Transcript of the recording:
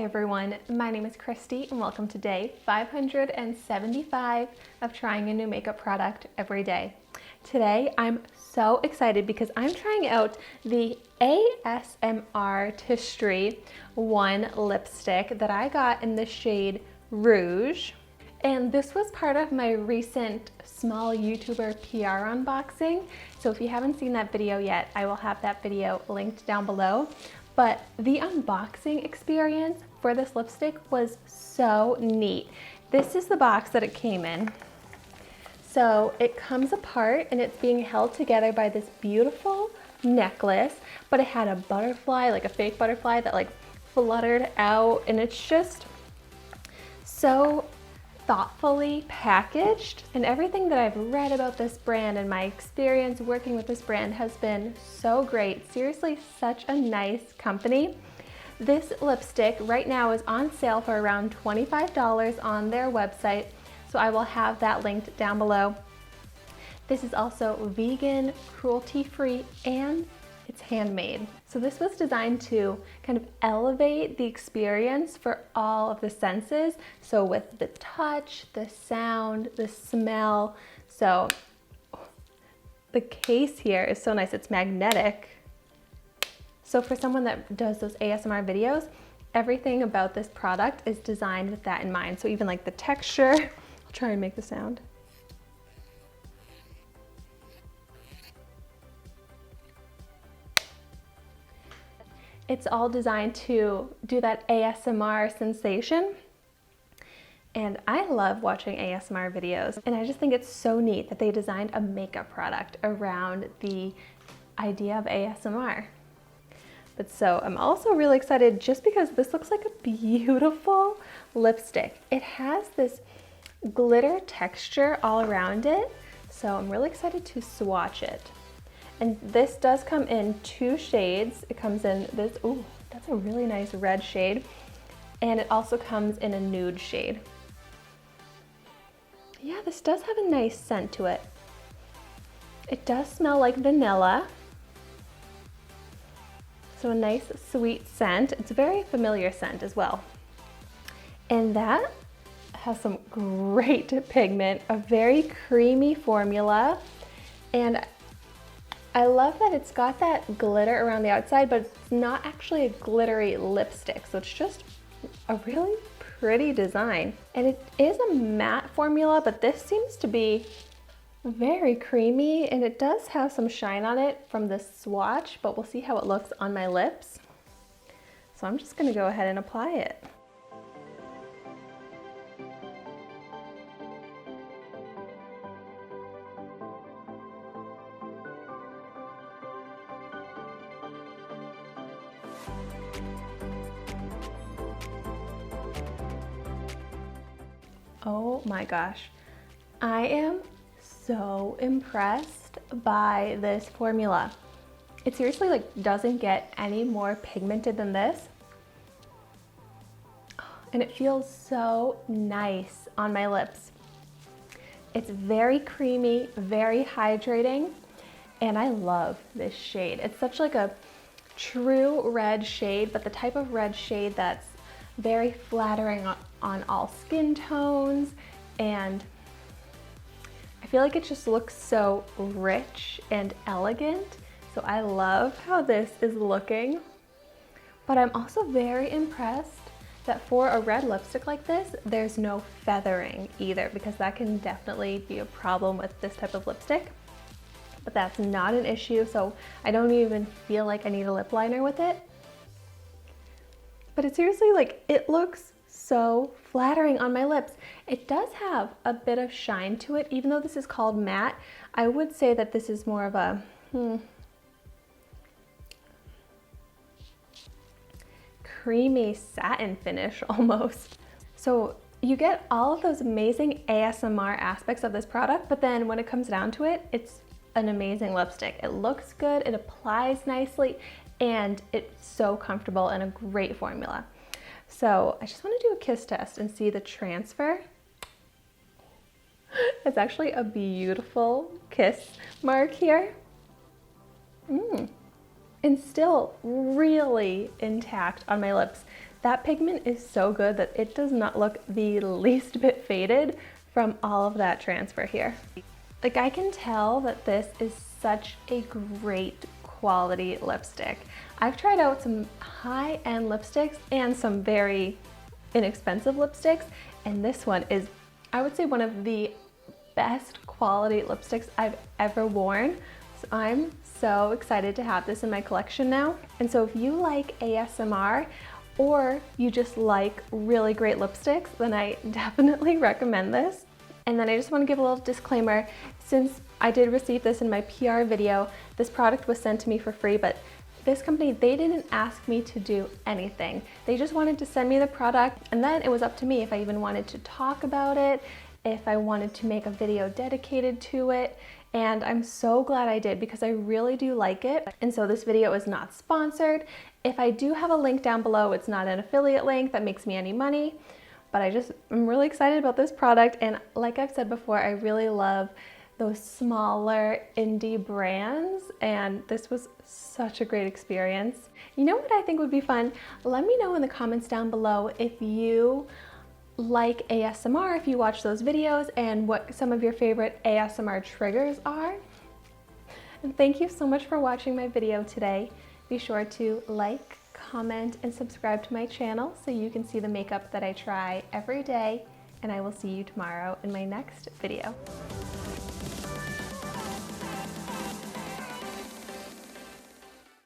everyone, my name is Christy and welcome to day 575 of trying a new makeup product every day. Today I'm so excited because I'm trying out the ASMRtistry One lipstick that I got in the shade Rouge. And this was part of my recent small YouTuber PR unboxing. So if you haven't seen that video yet, I will have that video linked down below. But the unboxing experience for this lipstick was so neat. This is the box that it came in. So it comes apart and it's being held together by this beautiful necklace, but it had a butterfly, like a fake butterfly that like fluttered out, and it's just so thoughtfully packaged. And everything that I've read about this brand and my experience working with this brand has been so great. Seriously, such a nice company. This lipstick right now is on sale for around $25 on their website, so I will have that linked down below. This is also vegan, cruelty-free, and it's handmade. So this was designed to kind of elevate the experience for all of the senses. So with the touch, the sound, the smell. So the case here is so nice, it's magnetic. So for someone that does those ASMR videos, everything about this product is designed with that in mind. So even like the texture, I'll try and make the sound. It's all designed to do that ASMR sensation. And I love watching ASMR videos. And I just think it's so neat that they designed a makeup product around the idea of ASMR. But so I'm also really excited just because this looks like a beautiful lipstick. It has this glitter texture all around it. So I'm really excited to swatch it. And this does come in two shades. It comes in this, ooh, that's a really nice red shade. And it also comes in a nude shade. Yeah, this does have a nice scent to it. It does smell like vanilla. So a nice sweet scent. It's a very familiar scent as well. And that has some great pigment, a very creamy formula. And I love that it's got that glitter around the outside, but it's not actually a glittery lipstick. So it's just a really pretty design. And it is a matte formula, but this seems to be very creamy, and it does have some shine on it from this swatch, but we'll see how it looks on my lips. So I'm just gonna go ahead and apply it. Oh my gosh, I am so impressed by this formula. It seriously like doesn't get any more pigmented than this. And it feels so nice on my lips. It's very creamy, very hydrating, and I love this shade. It's such like a true red shade, but the type of red shade that's very flattering on all skin tones, and I feel like it just looks so rich and elegant. So I love how this is looking, but I'm also very impressed that for a red lipstick like this, there's no feathering either, because that can definitely be a problem with this type of lipstick, but that's not an issue. So I don't even feel like I need a lip liner with it. But it seriously, like, it looks so flattering on my lips. It does have a bit of shine to it, even though this is called matte. I would say that this is more of a creamy satin finish almost. So you get all of those amazing ASMR aspects of this product, but then when it comes down to it, it's an amazing lipstick. It looks good, it applies nicely, and it's so comfortable and a great formula. So I just want to do a kiss test and see the transfer. It's actually a beautiful kiss mark here. And still really intact on my lips. That pigment is so good that it does not look the least bit faded from all of that transfer here. Like, I can tell that this is such a great quality lipstick. I've tried out some high-end lipsticks and some very inexpensive lipsticks, and this one is, I would say, one of the best quality lipsticks I've ever worn. So I'm so excited to have this in my collection now. And so if you like ASMR or you just like really great lipsticks, then I definitely recommend this. And then I just want to give a little disclaimer. Since I did receive this in my PR video, this product was sent to me for free, but this company, they didn't ask me to do anything. They just wanted to send me the product, and then it was up to me if I even wanted to talk about it, if I wanted to make a video dedicated to it. And I'm so glad I did, because I really do like it. And so this video is not sponsored. If I do have a link down below, it's not an affiliate link that makes me any money, but I'm really excited about this product. And like I've said before, I really love those smaller indie brands, and this was such a great experience. You know what I think would be fun? Let me know in the comments down below if you like ASMR, if you watch those videos, and what some of your favorite ASMR triggers are. And thank you so much for watching my video today. Be sure to like, comment, and subscribe to my channel so you can see the makeup that I try every day, and I will see you tomorrow in my next video.